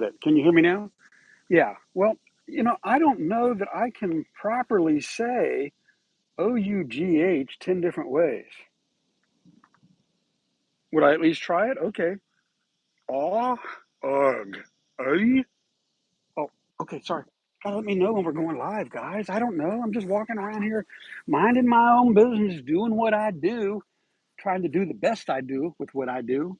it. Can you hear me now? Yeah. Well, I don't know that I can properly say OUGH 10 different ways. Would I at least try it? Okay. Aw, ugh, ay. Oh, okay, sorry. Gotta let me know when we're going live, guys. I don't know. I'm just walking around here minding my own business, doing what I do, trying to do the best I do with what I do,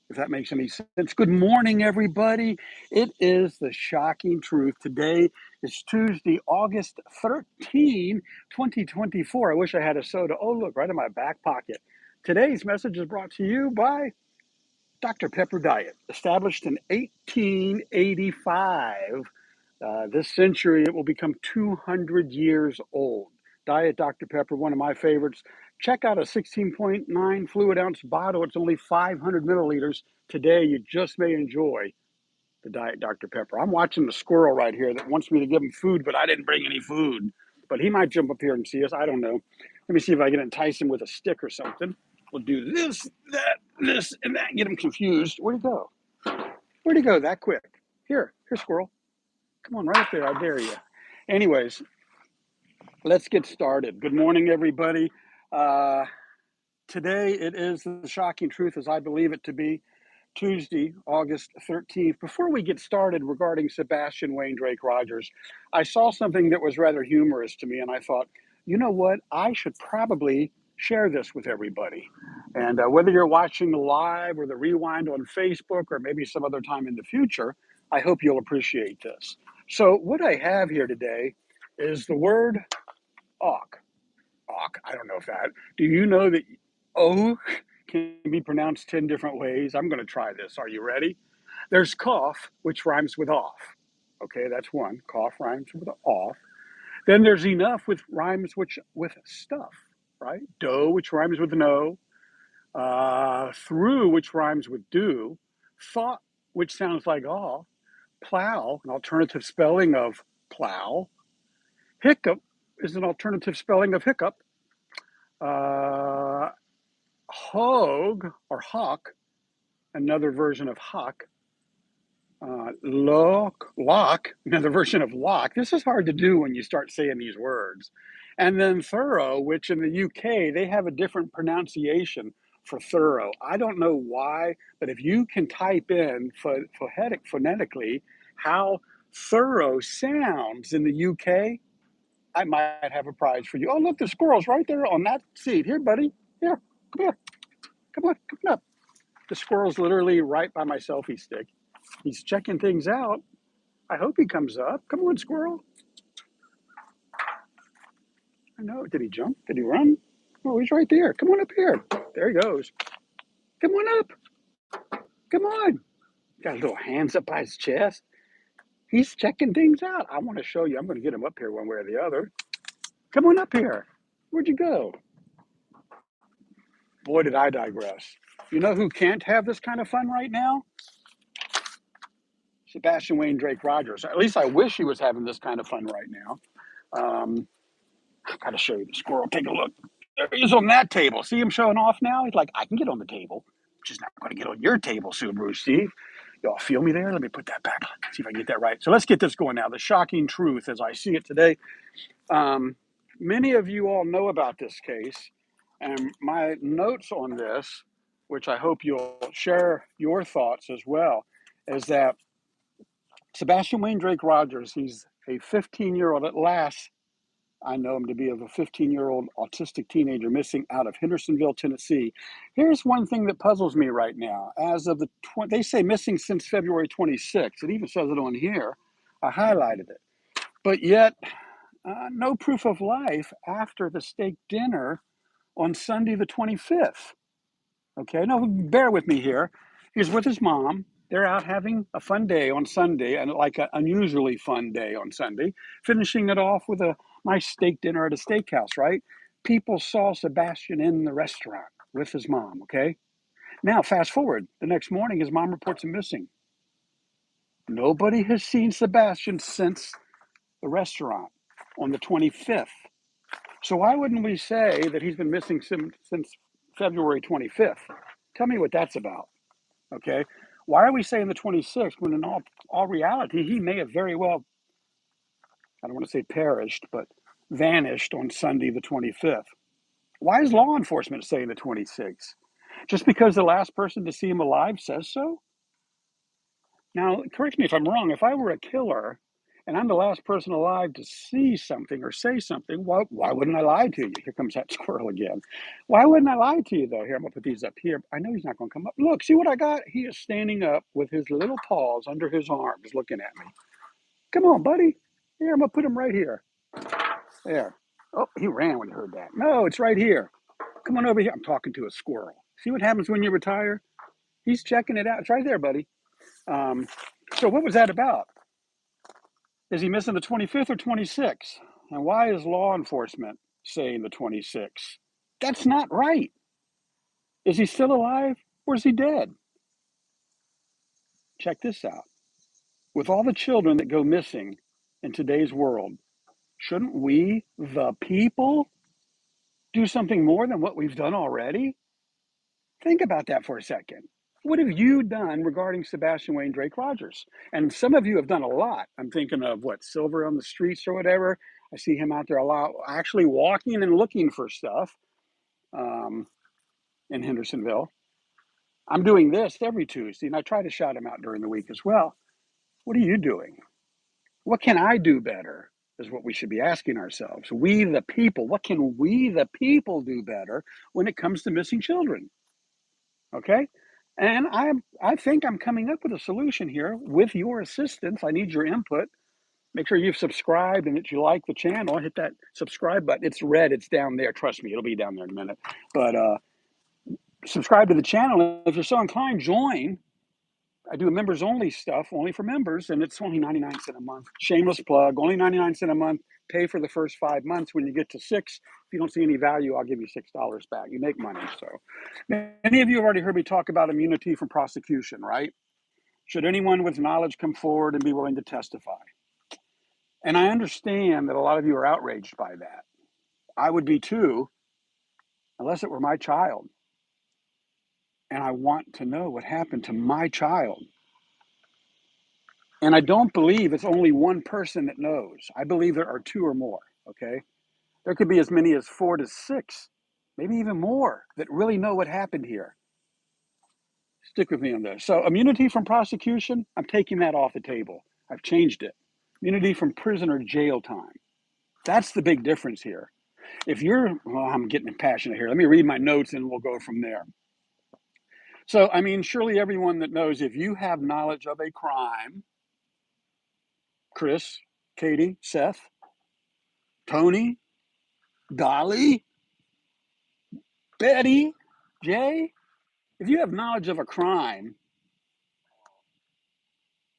if that makes any sense. Good morning, everybody. It is the shocking truth. Today is Tuesday, August 13, 2024. I wish I had a soda. Oh, look, right in my back pocket. Today's message is brought to you by Dr. Pepper Diet, established in 1885. This century, it will become 200 years old. Diet Dr. Pepper, one of my favorites. Check out a 16.9 fluid ounce bottle. It's only 500 milliliters. Today, you just may enjoy the Diet Dr. Pepper. I'm watching the squirrel right here that wants me to give him food, but I didn't bring any food. But he might jump up here and see us. I don't know. Let me see if I can entice him with a stick or something. We'll do this, that, this, and that. Get him confused. Where'd he go? Where'd he go that quick? Here, squirrel. Come on, right up there. I dare you. Anyways, let's get started. Good morning, everybody. Today it is the shocking truth as I believe it to be, Tuesday, August 13th. Before we get started regarding Sebastian Wayne Drake Rogers, I saw something that was rather humorous to me, and I thought, you know what? I should probably share this with everybody. And whether you're watching the live or the rewind on Facebook or maybe some other time in the future, I hope you'll appreciate this. So, what I have here today is the word awk. Awk. I don't know if that. Do you know that O can be pronounced 10 different ways? I'm going to try this. Are you ready? There's cough, which rhymes with off. Okay, that's one. Cough rhymes with off. Then there's enough, which rhymes with stuff, right? Dough, which rhymes with no. Through, which rhymes with do. Thought, which sounds like aw. Plow, an alternative spelling of plow. Hiccup is an alternative spelling of hiccup. Hog or hawk, another version of hawk. Lock, another version of lock. This is hard to do when you start saying these words. And then thorough, which in the UK, they have a different pronunciation for thorough. I don't know why, but if you can type in phonetically how thorough sounds in the UK, I might have a prize for you. Oh, look, the squirrel's right there on that seat. Here, buddy. Here, come here. Come on, come up. The squirrel's literally right by my selfie stick. He's checking things out. I hope he comes up. Come on, squirrel. I know. Did he jump? Did he run? Oh, he's right there. Come on up here. There he goes. Come on up. Come on. Got his little hands up by his chest. He's checking things out. I want to show you. I'm going to get him up here one way or the other. Come on up here. Where'd you go? Boy, did I digress. You know who can't have this kind of fun right now? Sebastian Wayne Drake Rogers. At least I wish he was having this kind of fun right now. I've got to show you the squirrel. Take a look. There he is on that table. See him showing off now? He's like, I can get on the table. I'm just not going to get on your table, SubaruSteve. Y'all feel me there? Let me put that back. See if I can get that right. So let's get this going now. The shocking truth as I see it today. Many of you all know about this case. And my notes on this, which I hope you'll share your thoughts as well, is that Sebastian Wayne Drake Rogers, he's a 15-year-old at last. I know him to be of a 15-year-old autistic teenager missing out of Hendersonville, Tennessee. Here's one thing that puzzles me right now. As of they say missing since February 26th. It even says it on here. I highlighted it. But yet, no proof of life after the steak dinner on Sunday the 25th. Okay, no, bear with me here. He's with his mom. They're out having a fun day on Sunday, and like an unusually fun day on Sunday, finishing it off with a nice steak dinner at a steakhouse, right? People saw Sebastian in the restaurant with his mom, okay? Now, fast forward. The next morning, his mom reports him missing. Nobody has seen Sebastian since the restaurant on the 25th. So why wouldn't we say that he's been missing since February 25th? Tell me what that's about. Okay. Why are we saying the 26th when in all reality, he may have very well, I don't want to say perished, but vanished on Sunday the 25th? Why is law enforcement saying the 26th? Just because the last person to see him alive says so? Now, correct me if I'm wrong. If I were a killer and I'm the last person alive to see something or say something, why wouldn't I lie to you? Here comes that squirrel again. Why wouldn't I lie to you, though? Here, I'm going to put these up here. I know he's not going to come up. Look, see what I got? He is standing up with his little paws under his arms looking at me. Come on, buddy. Here, I'm going to put him right here. There. Oh, he ran when he heard that. No, it's right here. Come on over here. I'm talking to a squirrel. See what happens when you retire? He's checking it out. It's right there, buddy. So what was that about? Is he missing the 25th or 26th? And why is law enforcement saying the 26th? That's not right. Is he still alive or is he dead? Check this out. With all the children that go missing in today's world, shouldn't we, the people, do something more than what we've done already? Think about that for a second. What have you done regarding Sebastian Wayne Drake Rogers? And some of you have done a lot. I'm thinking of Silver on the Streets or whatever. I see him out there a lot, actually walking and looking for stuff in Hendersonville. I'm doing this every Tuesday, and I try to shout him out during the week as well. What are you doing? What can I do better is what we should be asking ourselves. We, the people, what can we, the people, do better when it comes to missing children? Okay? And I think I'm coming up with a solution here with your assistance. I need your input. Make sure you've subscribed and that you like the channel. Hit that subscribe button. It's red. It's down there. Trust me, it'll be down there in a minute. But subscribe to the channel. If you're so inclined, join. I do members only stuff, only for members, and it's only 99 cents a month. Shameless plug, only 99 cents a month. Pay for the first 5 months. When you get to 6, if you don't see any value, I'll give you $6 back. You make money. So many of you have already heard me talk about immunity from prosecution, right? Should anyone with knowledge come forward and be willing to testify? And I understand that a lot of you are outraged by that. I would be too, unless it were my child. And I want to know what happened to my child. And I don't believe it's only one person that knows. I believe there are 2 or more, okay? There could be as many as 4 to 6, maybe even more, that really know what happened here. Stick with me on this. So immunity from prosecution, I'm taking that off the table. I've changed it. Immunity from prison or jail time. That's the big difference here. If you're, well, I'm getting passionate here. Let me read my notes and we'll go from there. So, I mean, surely everyone that knows if you have knowledge of a crime, Chris, Katie, Seth, Tony, Dolly, Betty, Jay, if you have knowledge of a crime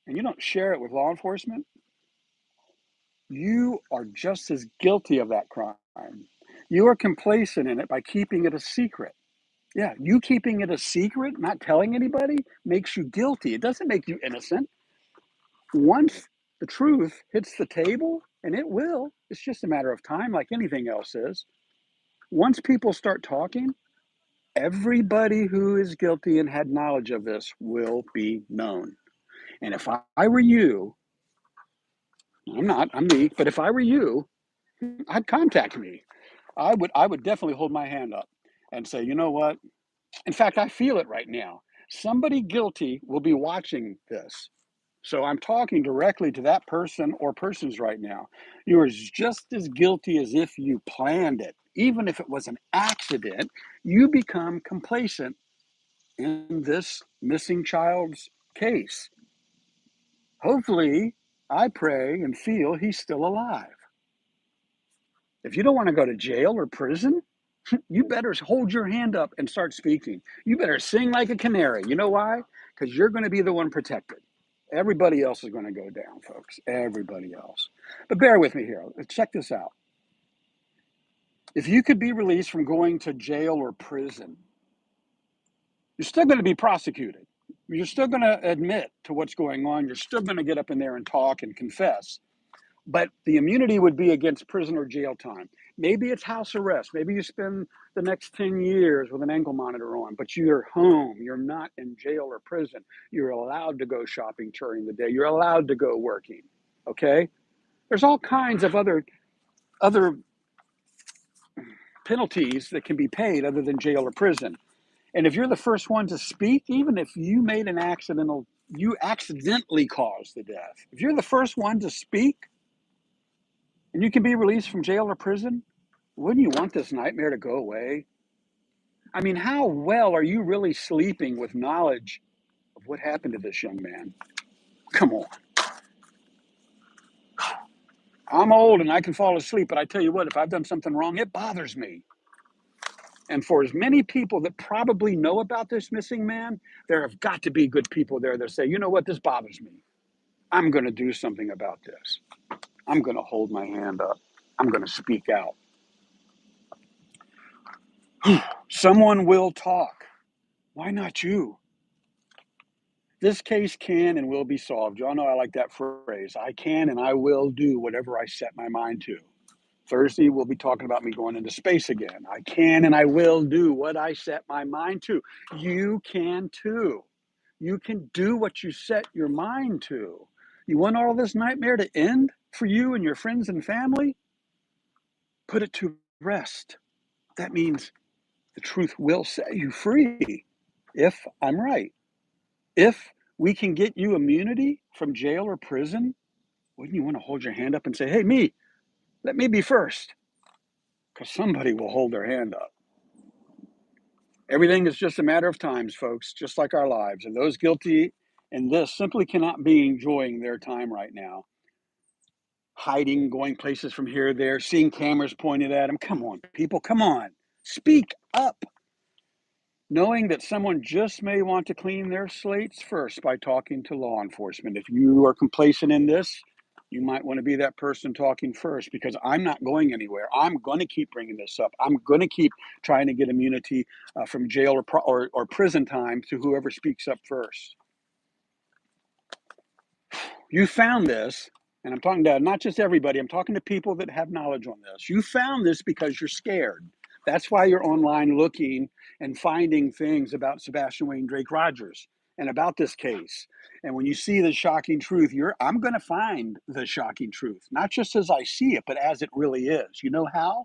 and you don't share it with law enforcement, you are just as guilty of that crime. You are complacent in it by keeping it a secret. Yeah, you keeping it a secret, not telling anybody, makes you guilty. It doesn't make you innocent. Once the truth hits the table, and it will, it's just a matter of time, like anything else is. Once people start talking, everybody who is guilty and had knowledge of this will be known. And if I were you, I'm not, I'm me, but if I were you, I'd contact me. I would definitely hold my hand up and say, you know what? In fact, I feel it right now. Somebody guilty will be watching this. So I'm talking directly to that person or persons right now. You are just as guilty as if you planned it. Even if it was an accident, you become complacent in this missing child's case. Hopefully, I pray and feel he's still alive. If you don't want to go to jail or prison, you better hold your hand up and start speaking. You better sing like a canary. You know why? Because you're going to be the one protected. Everybody else is going to go down, folks. Everybody else. But bear with me here. Check this out. If you could be released from going to jail or prison, you're still going to be prosecuted. You're still going to admit to what's going on. You're still going to get up in there and talk and confess. But the immunity would be against prison or jail time. Maybe it's house arrest. Maybe you spend the next 10 years with an ankle monitor on, but you're home. You're not in jail or prison. You're allowed to go shopping during the day. You're allowed to go working. Okay? There's all kinds of other penalties that can be paid other than jail or prison. And if you're the first one to speak, even if you made you accidentally caused the death. If you're the first one to speak and you can be released from jail or prison, wouldn't you want this nightmare to go away? I mean, how well are you really sleeping with knowledge of what happened to this young man? Come on. I'm old and I can fall asleep, but I tell you what, if I've done something wrong, it bothers me. And for as many people that probably know about this missing man, there have got to be good people there that say, you know what, this bothers me. I'm going to do something about this. I'm going to hold my hand up. I'm going to speak out. Someone will talk. Why not you? This case can and will be solved. Y'all know I like that phrase. I can and I will do whatever I set my mind to. Thursday, we'll be talking about me going into space again. I can and I will do what I set my mind to. You can too. You can do what you set your mind to. You want all this nightmare to end for you and your friends and family? Put it to rest. That means the truth will set you free, if I'm right. If we can get you immunity from jail or prison, wouldn't you want to hold your hand up and say, hey, let me be first? Because somebody will hold their hand up. Everything is just a matter of times, folks, just like our lives. And those guilty in this simply cannot be enjoying their time right now. Hiding, going places from here, there, seeing cameras pointed at them. Come on, people, come on. Speak up. Knowing that someone just may want to clean their slates first by talking to law enforcement. If you are complacent in this, you might want to be that person talking first, because I'm not going anywhere. I'm going to keep bringing this up. I'm going to keep trying to get immunity from jail or prison time to whoever speaks up first. You found this, and I'm talking to not just everybody, I'm talking to people that have knowledge on this. You found this because you're scared. That's why you're online looking and finding things about Sebastian Wayne Drake Rogers and about this case. And when you see the shocking truth, I'm going to find the shocking truth, not just as I see it, but as it really is. You know how?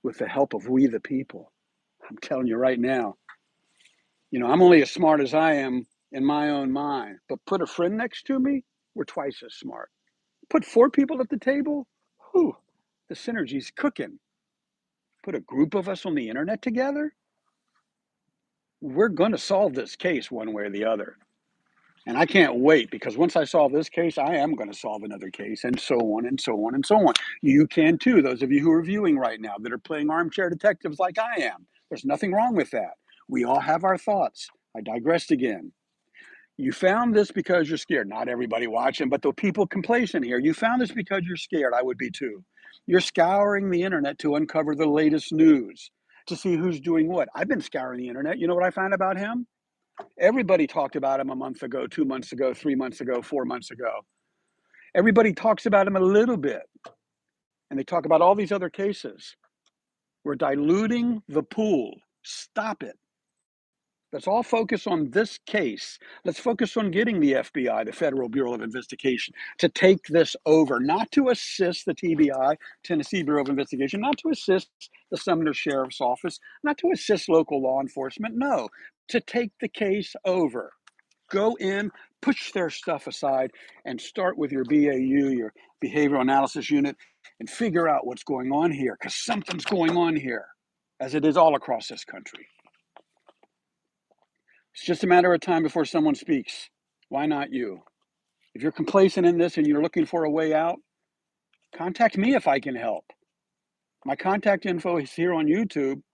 With the help of we the people. I'm telling you right now. I'm only as smart as I am in my own mind, but put a friend next to me, we're twice as smart. Put 4 people at the table, whew, the synergy's cooking. Put a group of us on the internet together, we're going to solve this case one way or the other. And I can't wait, because once I solve this case, I am going to solve another case, and so on and so on and so on. You can too, those of you who are viewing right now that are playing armchair detectives like I am. There's nothing wrong with that. We all have our thoughts. I digressed again. You found this because you're scared. Not everybody watching, but the people complacent here. You found this because you're scared. I would be too. You're scouring the internet to uncover the latest news, to see who's doing what. I've been scouring the internet. You know what I found about him? Everybody talked about him a month ago, 2 months ago, 3 months ago, 4 months ago. Everybody talks about him a little bit. And they talk about all these other cases. We're diluting the pool. Stop it. Let's all focus on this case. Let's focus on getting the FBI, the Federal Bureau of Investigation, to take this over, not to assist the TBI, Tennessee Bureau of Investigation, not to assist the Sumner Sheriff's Office, not to assist local law enforcement. No, to take the case over. Go in, push their stuff aside, and start with your BAU, your Behavioral Analysis Unit, and figure out what's going on here, because something's going on here, as it is all across this country. It's just a matter of time before someone speaks. Why not you? If you're complacent in this and you're looking for a way out, contact me if I can help. My contact info is here on YouTube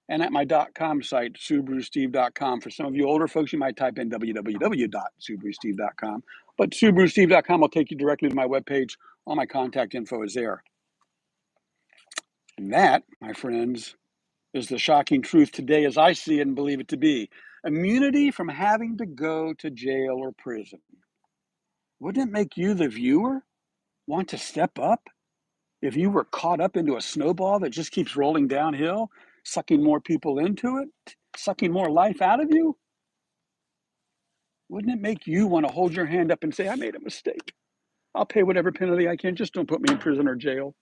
and at my .com site, SubaruSteve.com. For some of you older folks, you might type in www.SubaruSteve.com. But SubaruSteve.com will take you directly to my webpage. All my contact info is there. And that, my friends, is the shocking truth today as I see it and believe it to be. Immunity from having to go to jail or prison. Wouldn't it make you, the viewer, want to step up? if you were caught up into a snowball that just keeps rolling downhill, sucking more people into it, sucking more life out of you, wouldn't it make you want to hold your hand up and say, I made a mistake. I'll pay whatever penalty I can. Just don't put me in prison or jail.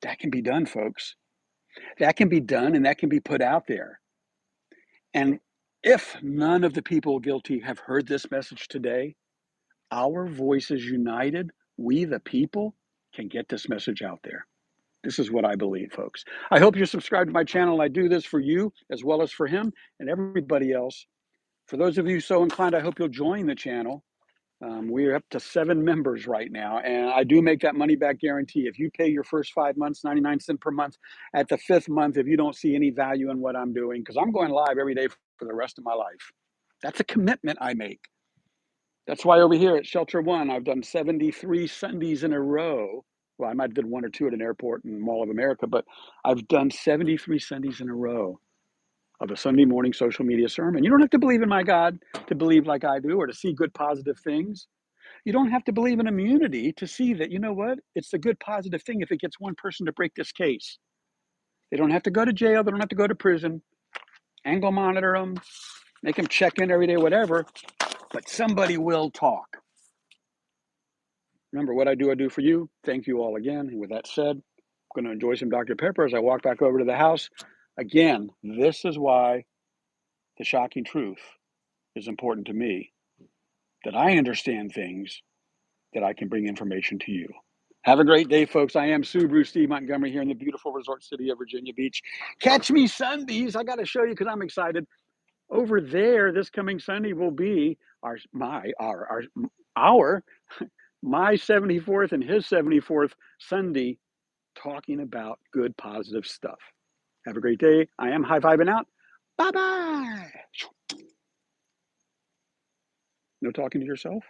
That can be done, folks. That can be done, and that can be put out there. And if none of the people guilty have heard this message today, our voices united, we the people, can get this message out there. This is what I believe, folks. I hope you're subscribed to my channel. I do this for you as well as for him and everybody else. For those of you so inclined, I hope you'll join the channel. We're up to 7 members right now, and I do make that money back guarantee. If you pay your first 5 months, 99 cents per month, at the 5th month, if you don't see any value in what I'm doing, because I'm going live every day for the rest of my life. That's a commitment I make. That's why over here at Shelter One, I've done 73 Sundays in a row. Well, I might have done 1 or 2 at an airport in Mall of America, but I've done 73 Sundays in a row of a Sunday morning social media sermon. You don't have to believe in my God to believe like I do or to see good positive things. You don't have to believe in immunity to see that, you know what? It's a good positive thing if it gets one person to break this case. They don't have to go to jail. They don't have to go to prison. Angle monitor them, make them check in every day, whatever. But somebody will talk. Remember, what I do for you. Thank you all again. And with that said, I'm going to enjoy some Dr. Pepper as I walk back over to the house. Again, this is why the shocking truth is important to me, that I understand things, that I can bring information to you. Have a great day, folks. I am SubaruSteve Montgomery here in the beautiful resort city of Virginia Beach. Catch me Sundays. I got to show you because I'm excited. Over there, this coming Sunday will be my 74th and his 74th Sunday talking about good, positive stuff. Have a great day. I am high-fiving out. Bye-bye. No talking to yourself?